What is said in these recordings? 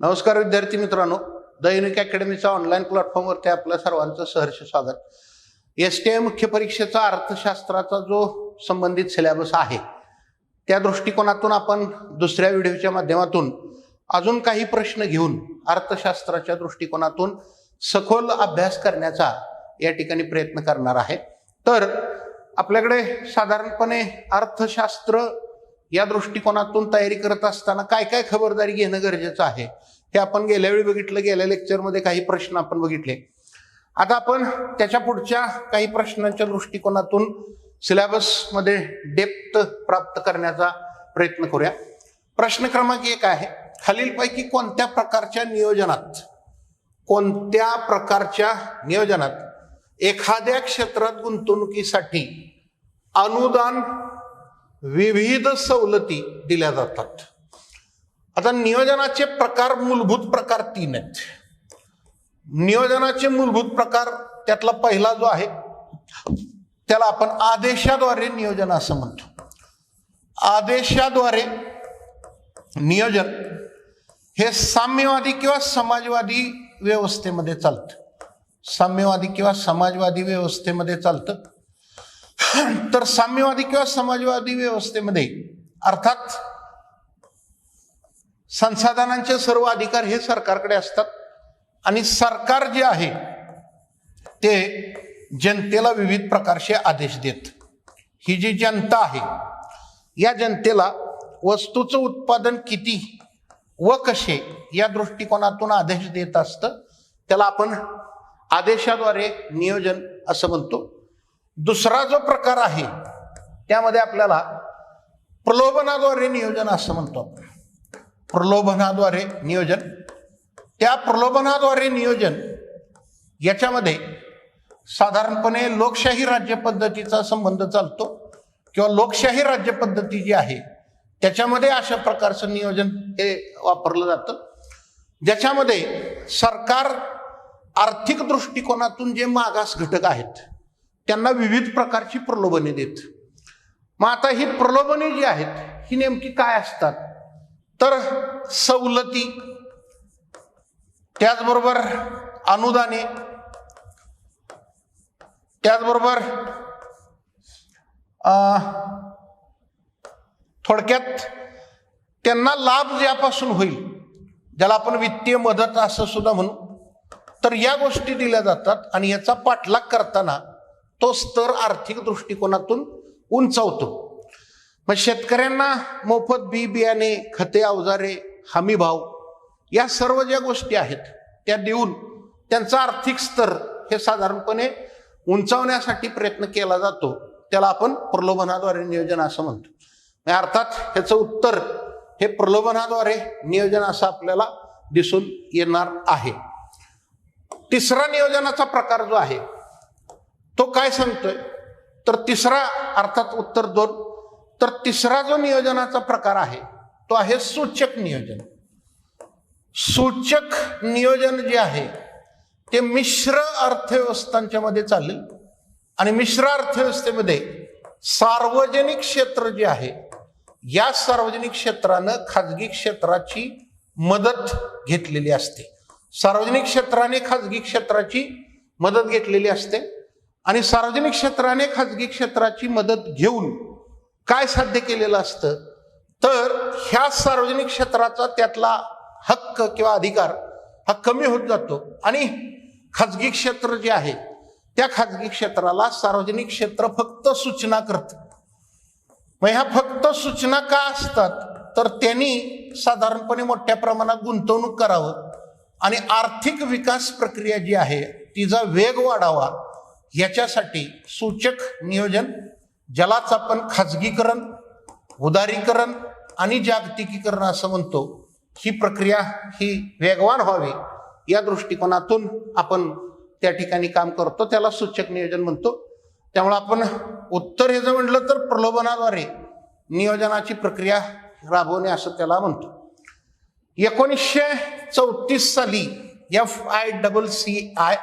नमस्कार विद्यार्थी मित्रांनो, द युनिक अकॅडमीच्या ऑनलाईन प्लॅटफॉर्मवरती आपल्या सर्वांचं सहर्ष स्वागत. STI मुख्य परीक्षेचा अर्थशास्त्राचा जो संबंधित सिलेबस आहे त्या दृष्टिकोनातून आपण दुसऱ्या व्हिडिओच्या माध्यमातून अजून काही प्रश्न घेऊन अर्थशास्त्राच्या दृष्टिकोनातून सखोल अभ्यास करण्याचा या ठिकाणी प्रयत्न करणार आहे. तर आपल्याकडे साधारणपणे अर्थशास्त्र या दृष्टिकोनातून तयारी करत असताना काय काय खबरदारी घेणं गरजेचं आहे हे आपण गेल्या वेळी बघितलं. गेल्या लेक्चरमध्ये काही प्रश्न आपण बघितले. आता आपण त्याच्या पुढच्या काही प्रश्नांच्या दृष्टिकोनातून सिलेबसमध्ये डेप्थ प्राप्त करण्याचा प्रयत्न करूया. प्रश्न क्रमांक 1 आहे, खालीलपैकी कोणत्या प्रकारच्या नियोजनात एखाद्या क्षेत्रात गुंतवणुकीसाठी अनुदान विविध सवलती दिल्या जातात. आता नियोजनाचे प्रकार, मूलभूत प्रकार 3 आहेत. नियोजनाचे मूलभूत प्रकार त्यातला पहिला जो आहे त्याला आपण आदेशाद्वारे नियोजन असं म्हणतो. आदेशाद्वारे नियोजन हे साम्यवादी किंवा समाजवादी व्यवस्थेमध्ये चालतं. साम्यवादी किंवा समाजवादी व्यवस्थेमध्ये चालतं. तर साम्यवादी किंवा समाजवादी व्यवस्थेमध्ये अर्थात संसाधनांचे सर्व अधिकार हे सरकारकडे असतात आणि सरकार जे आहे ते जनतेला विविध प्रकारचे आदेश देत. ही जी जनता आहे या जनतेला वस्तूचं उत्पादन किती व कसे या दृष्टिकोनातून आदेश देत असतं. त्याला आपण आदेशाद्वारे नियोजन असं म्हणतो. दुसरा जो प्रकार आहे त्यामध्ये आपल्याला प्रलोभनाद्वारे नियोजन असं म्हणतो आपण. प्रलोभनाद्वारे नियोजन, त्या प्रलोभनाद्वारे नियोजन याच्यामध्ये साधारणपणे लोकशाही राज्य पद्धतीचा संबंध चालतो किंवा लोकशाही राज्य पद्धती जी आहे त्याच्यामध्ये अशा प्रकारचं नियोजन हे वापरलं जातं, ज्याच्यामध्ये सरकार आर्थिक दृष्टिकोनातून जे मागास घटक आहेत त्यांना विविध प्रकारची प्रलोभने देत. मग आता ही प्रलोभने जी आहेत ही नेमकी काय असतात, तर सवलती, त्याचबरोबर अनुदाने, त्याचबरोबर थोडक्यात त्यांना लाभ ज्यापासून होईल, ज्याला आपण वित्तीय मदत असं सुद्धा म्हणू, तर या गोष्टी दिल्या जातात आणि याचा पाठलाग करताना तो स्तर आर्थिक दृष्टिकोनातून उंचावतो. मग शेतकऱ्यांना मोफत बी बियाणे, खते, अवजारे, हमी भाव या सर्व ज्या गोष्टी आहेत त्या देऊन त्यांचा आर्थिक स्तर हे साधारणपणे उंचावण्यासाठी प्रयत्न केला जातो. त्याला आपण प्रलोभनाद्वारे नियोजन असं म्हणतो. अर्थात ह्याचं उत्तर हे प्रलोभनाद्वारे नियोजन असं आपल्याला दिसून येणार आहे. तिसरा नियोजनाचा प्रकार जो आहे तो काय सांगतोय, तर तिसरा अर्थात उत्तर 2, तर तिसरा जो नियोजनाचा प्रकार आहे तो आहे सूचक नियोजन. सूचक नियोजन जे आहे ते मिश्र अर्थव्यवस्थांच्या मध्ये चालेल आणि मिश्र अर्थव्यवस्थेमध्ये सार्वजनिक क्षेत्र जे आहे या सार्वजनिक क्षेत्रानं खाजगी क्षेत्राची मदत घेतलेली असते. सार्वजनिक क्षेत्राने खाजगी क्षेत्राची मदत घेतलेली असते आणि सार्वजनिक क्षेत्राने खाजगी क्षेत्राची मदत घेऊन काय साध्य केलेलं असतं, तर ह्या सार्वजनिक क्षेत्राचा त्यातला हक्क किंवा अधिकार हा कमी होत जातो आणि खाजगी क्षेत्र जे आहे त्या खाजगी क्षेत्राला सार्वजनिक क्षेत्र फक्त सूचना करतं. मग ह्या फक्त सूचना का असतात, तर त्यांनी साधारणपणे मोठ्या प्रमाणात गुंतवणूक करावं आणि आर्थिक विकास प्रक्रिया जी आहे तिचा वेग वाढावा याच्यासाठी सूचक नियोजन, ज्यालाच आपण खाजगीकरण, उदारीकरण आणि जागतिकीकरण असं म्हणतो, ही प्रक्रिया ही वेगवान व्हावी या दृष्टिकोनातून आपण त्या ठिकाणी काम करतो. त्याला सूचक नियोजन म्हणतो. त्यामुळे आपण उत्तर हे जर म्हटलं तर प्रलोभनाद्वारे नियोजनाची प्रक्रिया राबवणे असं त्याला म्हणतो. 1934 साली FICCI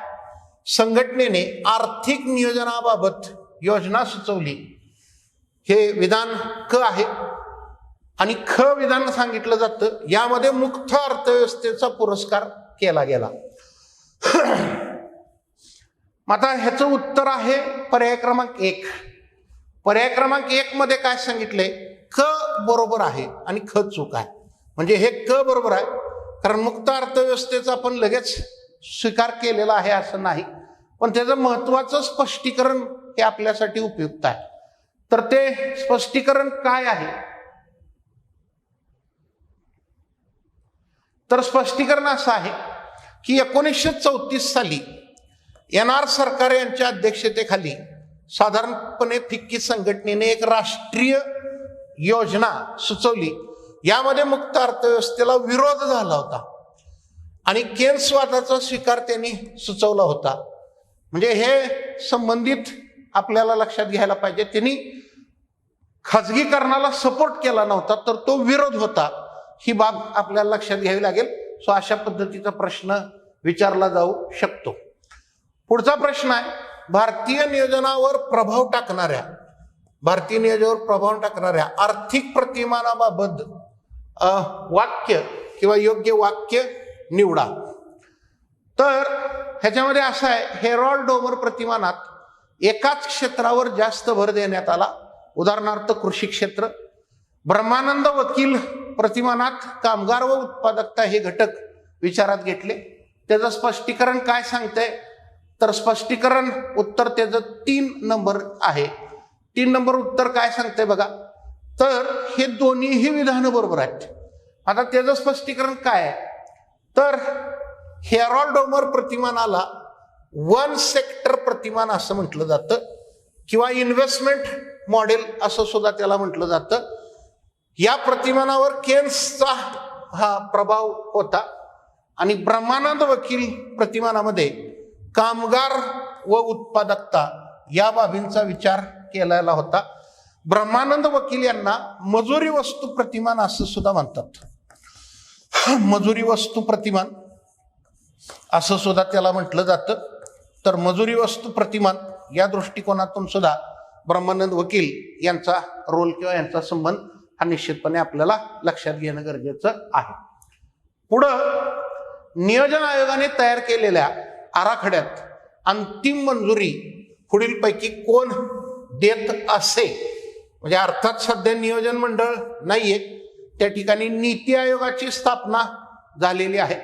संघटनेने आर्थिक नियोजनाबाबत योजना सुचवली. हे विधान क आहे आणि ख विधान सांगितलं जातं, यामध्ये मुक्त अर्थव्यवस्थेचा पुरस्कार केला गेला. आता ह्याचं उत्तर आहे पर्याय क्रमांक 1. पर्याय क्रमांक 1 मध्ये काय सांगितलंय, क बरोबर आहे आणि ख चूक आहे. म्हणजे हे क बरोबर आहे, कारण मुक्त अर्थव्यवस्थेचा आपण लगेच स्वीकार केलेला आहे असं नाही, पण त्याचं महत्वाचं स्पष्टीकरण हे आपल्यासाठी उपयुक्त आहे. तर ते स्पष्टीकरण काय आहे, तर स्पष्टीकरण असं आहे की 1934 साली NR सरकार यांच्या अध्यक्षतेखाली साधारणपणे फिक्की संघटनेने एक राष्ट्रीय योजना सुचवली. यामध्ये मुक्त अर्थव्यवस्थेला विरोध झाला होता आणि केन्सवादाचा स्वीकार त्यांनी सुचवला होता. म्हणजे हे संबंधित आपल्याला लक्षात घ्यायला पाहिजे. त्यांनी खाजगीकरणाला सपोर्ट केला नव्हता, तर तो विरोध होता. ही बाब आपल्याला लक्षात घ्यावी लागेल. सो अशा पद्धतीचा प्रश्न विचारला जाऊ शकतो. पुढचा प्रश्न आहे, भारतीय नियोजनावर प्रभाव टाकणाऱ्या आर्थिक प्रतिमानाबाबत वाक्य किंवा योग्य वाक्य निवडा. तर ह्याच्यामध्ये असं आहे, हेरॉल्ड डोमर प्रतिमानात एकाच क्षेत्रावर जास्त भर देण्यात आला. उदाहरणार्थ कृषी क्षेत्र. ब्रह्मानंद वकील प्रतिमानात कामगार व उत्पादकता हे घटक विचारात घेतले. त्याचं स्पष्टीकरण काय सांगतंय, तर स्पष्टीकरण उत्तर त्याचं 3 नंबर आहे. 3 नंबर उत्तर काय सांगतंय बघा, तर हे दोन्हीही विधानं बरोबर आहेत. आता त्याचं स्पष्टीकरण काय आहे, तर हेरॉल्ड डोमर प्रतिमानाला वन सेक्टर प्रतिमान असं म्हटलं जातं किंवा इन्व्हेस्टमेंट मॉडेल असं सुद्धा त्याला म्हटलं जातं. या प्रतिमानावर केन्सचा हा प्रभाव होता आणि ब्रह्मानंद वकील प्रतिमानामध्ये कामगार व उत्पादकता या बाबींचा विचार केलेला होता. ब्रह्मानंद वकील यांना मजुरी वस्तू प्रतिमान असं सुद्धा म्हणतात. मजुरी वस्तू प्रतिमान असं सुद्धा त्याला म्हटलं जातं. तर मजुरी वस्तू प्रतिमान या दृष्टिकोनातून सुद्धा ब्रह्मानंद वकील यांचा रोल किंवा यांचा संबंध हा निश्चितपणे आपल्याला लक्षात घेणं गरजेचं आहे. पुढं नियोजन आयोगाने तयार केलेल्या आराखड्यात अंतिम मंजुरी पुढीलपैकी कोण देत असे. म्हणजे अर्थात सध्या नियोजन मंडळ नाहीये, त्या ठिकाणी नीती आयोगाची स्थापना झालेली आहे.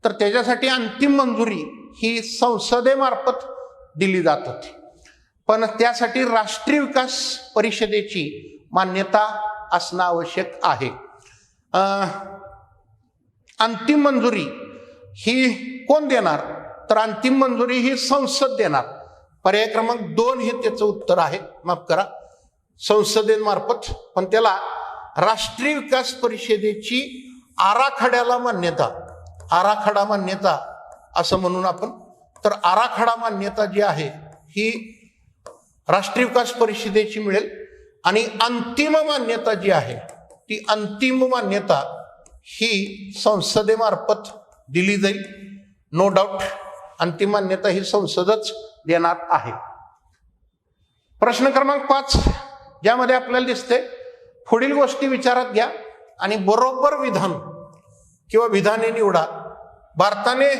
तर त्याच्यासाठी अंतिम मंजुरी ही संसदेमार्फत दिली जात होती, पण त्यासाठी राष्ट्रीय विकास परिषदेची मान्यता असणं आवश्यक आहे. अंतिम मंजुरी ही कोण देणार, तर अंतिम मंजुरी ही संसद देणार. पर्याय क्रमांक 2 हे त्याचं उत्तर आहे, माफ करा, संसदेमार्फत. पण त्याला राष्ट्रीय विकास परिषदेची आराखडा मान्यता असं म्हणून आपण. तर आराखडा मान्यता जी आहे ही राष्ट्रीय विकास परिषदेची मिळेल आणि अंतिम मान्यता जी आहे ती अंतिम मान्यता ही संसदेमार्फत दिली जाईल. नो डाऊट अंतिम मान्यता ही संसदच देणार आहे. प्रश्न क्रमांक 5 ज्यामध्ये आपल्याला दिसते, पुढील गोष्टी विचारात घ्या आणि बरोबर विधान किंवा विधाने निवडा. भारताने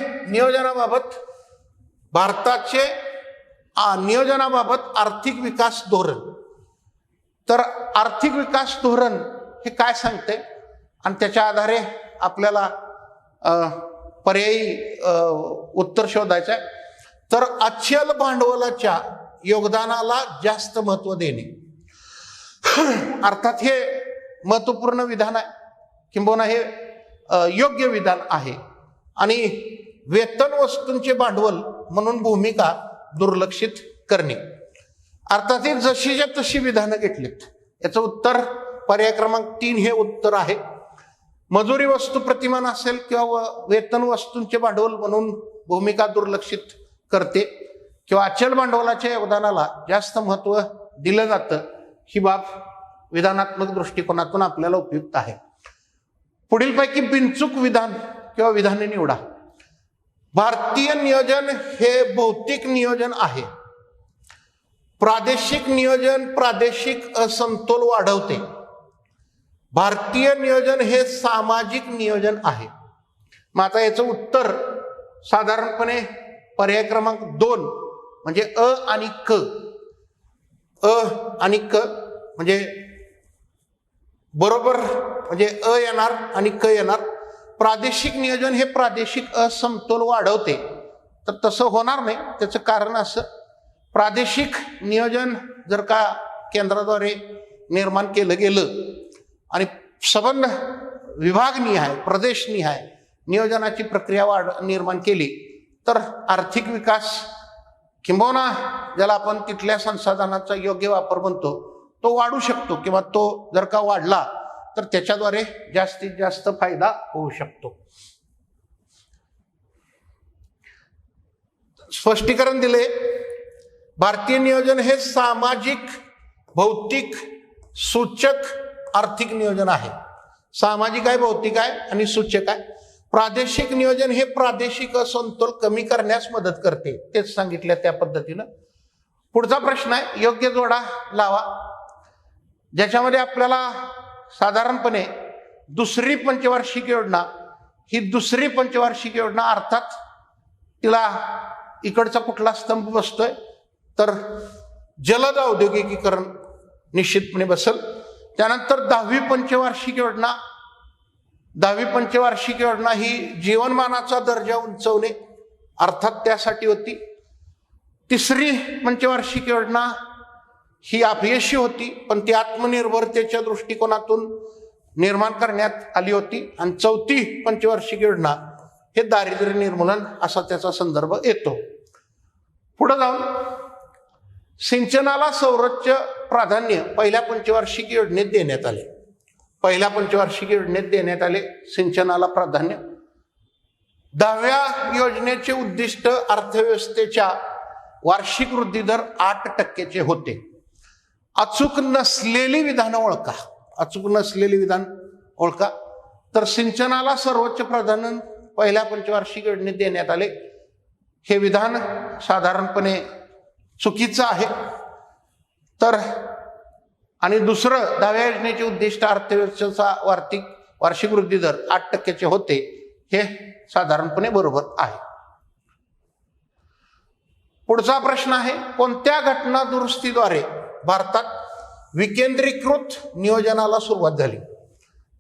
नियोजनाबाबत आर्थिक विकास धोरण. तर आर्थिक विकास धोरण हे काय सांगते आणि त्याच्या आधारे आपल्याला पर्यायी उत्तर शोधायचं आहे. तर अचल भांडवलाच्या योगदानाला जास्त महत्व देणे. अर्थात हे महत्वपूर्ण विधान आहे, किंबहुना हे योग्य विधान आहे. आणि वेतन वस्तूंचे भांडवल म्हणून भूमिका दुर्लक्षित करणे. अर्थात हे जशीच्या तशी विधानं घेतलीत. याचं उत्तर पर्याय क्रमांक 3 हे उत्तर आहे. मजुरी वस्तू प्रतिमान असेल किंवा वेतन वस्तूंचे भांडवल म्हणून भूमिका दुर्लक्षित करते किंवा अचल भांडवलाच्या योगदानाला जास्त महत्व दिलं जातं, ही बाब विधानात्मक दृष्टिकोनातून आपल्याला उपयुक्त आहे. पुढीलपैकी बिनचूक विधान किंवा विधाने निवडा. भारतीय नियोजन हे भौतिक नियोजन आहे. प्रादेशिक नियोजन प्रादेशिक असमतोल वाढवते. भारतीय नियोजन हे सामाजिक नियोजन आहे. मग आता याचं उत्तर साधारणपणे पर्याय क्रमांक 2 म्हणजे अ आणि क. अ आणि क म्हणजे बरोबर, म्हणजे अ येणार आणि क येणार. प्रादेशिक नियोजन हे प्रादेशिक असमतोल वाढवते, तर तसं होणार नाही. त्याचं कारण असं, प्रादेशिक नियोजन जर का केंद्राद्वारे निर्माण केलं गेलं आणि सबंध विभागनिहाय प्रदेशनिहाय नियोजनाची प्रक्रिया निर्माण केली, तर आर्थिक विकास किंबहुना ज्याला आपण तिथल्या संसाधनाचा योग्य वापर म्हणतो तो वाढू शकतो, किंवा तो जर का वाढला तर त्याच्याद्वारे जास्तीत जास्त फायदा होऊ शकतो. स्पष्टीकरण दिले. भारतीय नियोजन हे सामाजिक, भौतिक, सूचक आर्थिक नियोजन आहे. सामाजिक आहे, भौतिक आहे आणि सूचक आहे. प्रादेशिक नियोजन हे प्रादेशिक असमतोल कमी करण्यास मदत करते, तेच सांगितलं त्या पद्धतीनं. पुढचा प्रश्न आहे, योग्य जोडा लावा, ज्याच्यामध्ये आपल्याला साधारणपणे दुसरी पंचवार्षिक योजना, ही दुसरी पंचवार्षिक योजना अर्थात तिला इकडचा कुठला स्तंभ बसतोय तर जलद औद्योगिकीकरण निश्चितपणे बसल. त्यानंतर 10वी पंचवार्षिक योजना, 10वी पंचवार्षिक योजना ही जीवनमानाचा दर्जा उंचवणे अर्थात त्यासाठी होती. तिसरी पंचवार्षिक योजना ही अपयशी होती, पण ती आत्मनिर्भरतेच्या दृष्टिकोनातून निर्माण करण्यात आली होती. आणि चौथी पंचवार्षिक योजना हे दारिद्र्य निर्मूलन असा त्याचा संदर्भ येतो. पुढे जाऊन सिंचनाला सर्वोच्च प्राधान्य पहिल्या पंचवार्षिक योजनेत देण्यात आले. पहिल्या पंचवार्षिक योजनेत देण्यात आले सिंचनाला प्राधान्य. 10व्या योजनेचे उद्दिष्ट अर्थव्यवस्थेच्या वार्षिक वृद्धी दर 8% होते. अचूक नसलेली विधानं ओळखा, अचूक नसलेली विधान ओळखा. तर सिंचनाला सर्वोच्च प्राधान्य पहिल्या पंचवार्षिक योजनेत देण्यात आले, हे विधान साधारणपणे चुकीचं आहे. तर आणि दुसरं, 10व्या योजनेचे उद्दिष्ट अर्थव्यवस्थेचा वार्षिक वृद्धी दर 8% होते, हे साधारणपणे बरोबर आहे. पुढचा प्रश्न आहे, कोणत्या घटना दुरुस्तीद्वारे भारतात विकेंद्रीकृत नियोजनाला सुरुवात झाली?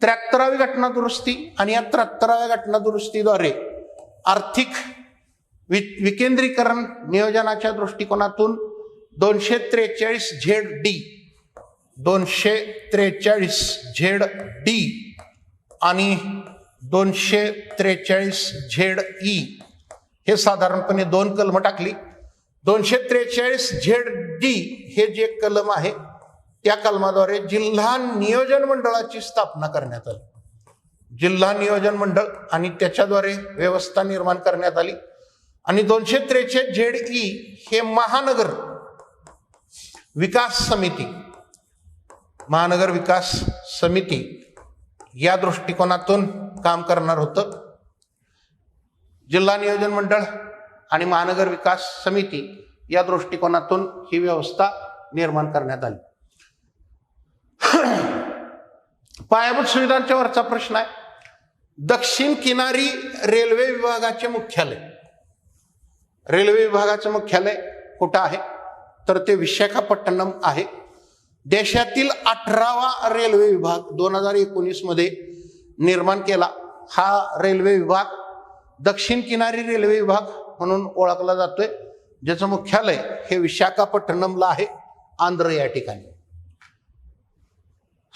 73वी घटना दुरुस्ती. आणि या 73व्या घटना दुरुस्तीद्वारे आर्थिक विकेंद्रीकरण नियोजनाच्या दृष्टिकोनातून 243 ZD 243 ZD आणि 243 ZE हे साधारणपणे 2 कलम टाकली. 243 ZD हे जे कलम आहे त्या कलमाद्वारे जिल्हा नियोजन मंडळाची स्थापना करण्यात आली. जिल्हा नियोजन मंडळ आणि त्याच्याद्वारे व्यवस्था निर्माण करण्यात आली. आणि 243 ZE हे महानगर विकास समिती, महानगर विकास समिती या दृष्टिकोनातून काम करणार होतं. जिल्हा नियोजन मंडळ आणि महानगर विकास समिती या दृष्टिकोनातून ही व्यवस्था निर्माण करण्यात आली. पायाभूत सुविधांच्या वरचा प्रश्न आहे, दक्षिण किनारी रेल्वे विभागाचे मुख्यालय, रेल्वे विभागाचं मुख्यालय कुठं आहे तर ते विशाखापट्टणम आहे. देशातील 18वा रेल्वे विभाग 2019 मध्ये निर्माण केला. हा रेल्वे विभाग दक्षिण किनारी रेल्वे विभाग म्हणून ओळखला जातोय, ज्याचं मुख्यालय हे विशाखापट्टणमला आहे, आंध्र या ठिकाणी.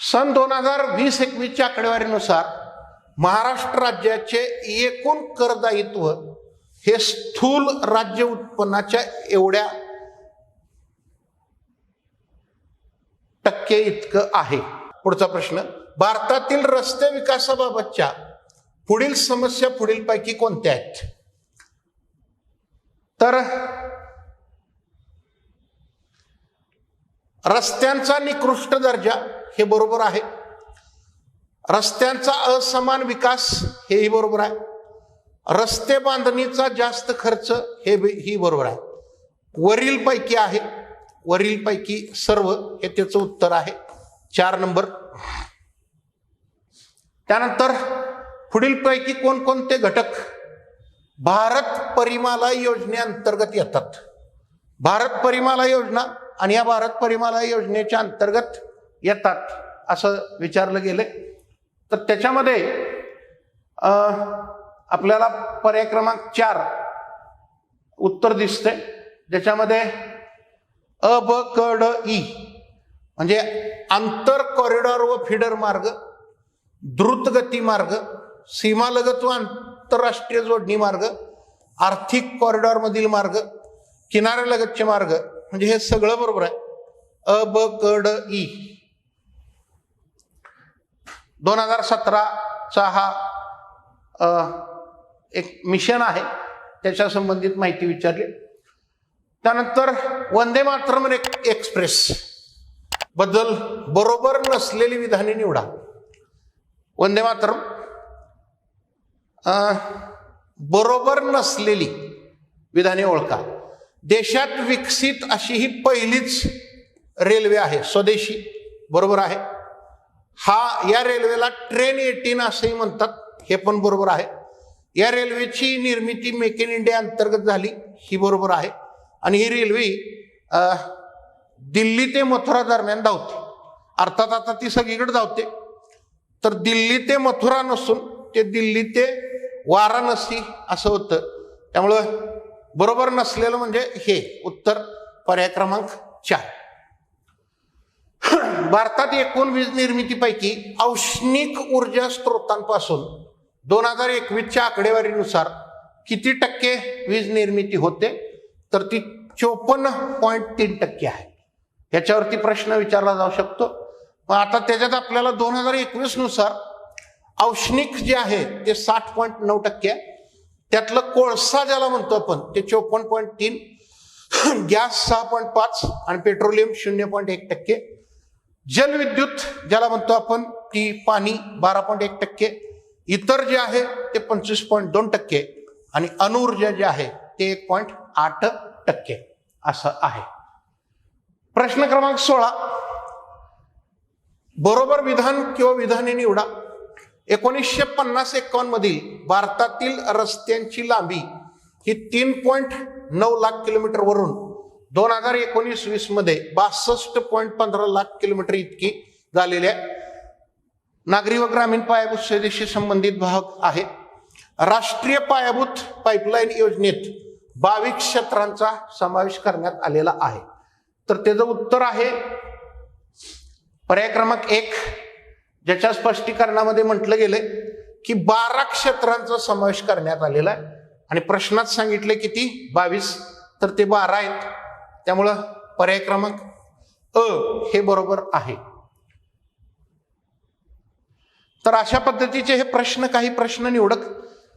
सन 2020-21च्या आकडेवारीनुसार महाराष्ट्र राज्याचे एकूण करदायित्व हे स्थूल राज्य उत्पन्नाच्या एवढ्या टक्के इतकं आहे. पुढचा प्रश्न, भारतातील रस्ते विकासाबाबतच्या पुढील समस्या पुढीलपैकी कोणत्या आहेत? तर रस्त्यांचा निकृष्ट दर्जा हे बरोबर आहे. रस्त्यांचा असमान विकास हेही बरोबर आहे. रस्ते बांधणीचा जास्त खर्च ही बरोबर आहे. वरील पैकी आहे, वरील पैकी सर्व हे त्याचं उत्तर आहे. 4 नंबर. त्यानंतर पुढीलपैकी कोणकोणते घटक भारत परिमाला योजनेअंतर्गत येतात? भारत परिमाला योजना आणि या भारत परिमाला योजनेच्या अंतर्गत येतात असं विचारलं गेलंय. तर त्याच्यामध्ये आपल्याला पर्याय क्रमांक 4 उत्तर दिसते, ज्याच्यामध्ये अ ब क ड ई म्हणजे आंतर कॉरिडॉर व फिडर मार्ग, द्रुतगती मार्ग, सीमालगत व आंतरराष्ट्रीय जोडणी मार्ग, आर्थिक कॉरिडॉर मधील मार्ग, किनाऱ्यालगतचे मार्ग, म्हणजे हे सगळं बरोबर आहे. अ ब क ड ई. 2017चा हा एक मिशन आहे, त्याच्या संबंधित माहिती विचारली. त्यानंतर वंदे मातरम एक्सप्रेस बद्दल बरोबर नसलेली विधाने निवडा. वंदे मातरम बरोबर नसलेली विधाने ओळखा. देशात विकसित अशी ही पहिलीच रेल्वे आहे, स्वदेशी, बरोबर आहे. या रेल्वेला ट्रेन 18 असेही म्हणतात, हे पण बरोबर आहे. या रेल्वेची निर्मिती मेक इन इंडिया अंतर्गत झाली, ही बरोबर आहे. आणि ही रेल्वे दिल्ली ते मथुरा दरम्यान धावते. अर्थात आता ती सगळीकडे धावते, तर दिल्ली ते मथुरा नसून ते दिल्ली ते वाराणसी असं होतं. त्यामुळं बरोबर नसलेलं म्हणजे हे उत्तर पर्याय क्रमांक 4. भारतात एकूण वीज निर्मितीपैकी औष्णिक ऊर्जा स्त्रोतांपासून 2021च्या आकडेवारीनुसार किती टक्के वीज निर्मिती होते? तर ती 54.3% आहे. याच्यावरती प्रश्न विचारला जाऊ शकतो. मग आता त्याच्यात आपल्याला 2021 नुसार औष्णिक जे आहे ते 60.9% आहे. त्यातलं कोळसा ज्याला म्हणतो आपण ते 54.3, गॅस 6.5 आणि पेट्रोलियम 0.1%. जलविद्युत ज्याला म्हणतो आपण ती पाणी 12.1%. इतर जे आहे ते 25.2% आणि अणुऊर्जा जे आहे ते 1.8% असं आहे. प्रश्न क्रमांक 16 बरोबर विधान किंवा विधाने निवडा. 1950-51 मधील भारतातील रस्त्यांची लांबी ही 3.9 लाख किलोमीटर वरून 2019-20 मध्ये 62.15 लाख किलोमीटर इतकी झालेली आहे. नागरी व ग्रामीण पायाभूत सुविधेशी संबंधित भाग आहे. राष्ट्रीय पायाभूत पाईपलाईन योजनेत 22 क्षेत्रांचा समावेश करण्यात आलेला आहे. तर त्याचं उत्तर आहे पर्याय क्रमांक 1, ज्याच्या स्पष्टीकरणामध्ये म्हटलं गेलंय की 12 क्षेत्रांचा समावेश करण्यात आलेला आहे. आणि प्रश्नात सांगितले किती? 22, तर ते 12 आहेत. त्यामुळं पर्याय क्रमांक अ हे बरोबर आहे. तर अशा पद्धतीचे हे प्रश्न, काही प्रश्न निवडक,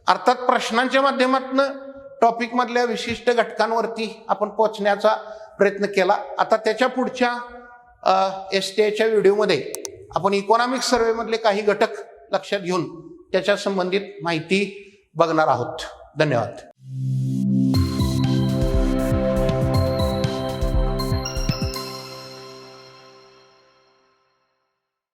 अर्थात प्रश्नांच्या माध्यमातून टॉपिक मधल्या विशिष्ट घटकांवरती आपण पोहोचण्याचा प्रयत्न केला. आता त्याच्या पुढच्या STIच्या व्हिडिओमध्ये आपण इकॉनॉमिक सर्वे मधले काही घटक लक्षात घेऊन त्याच्या संबंधित माहिती बघणार आहोत. धन्यवाद.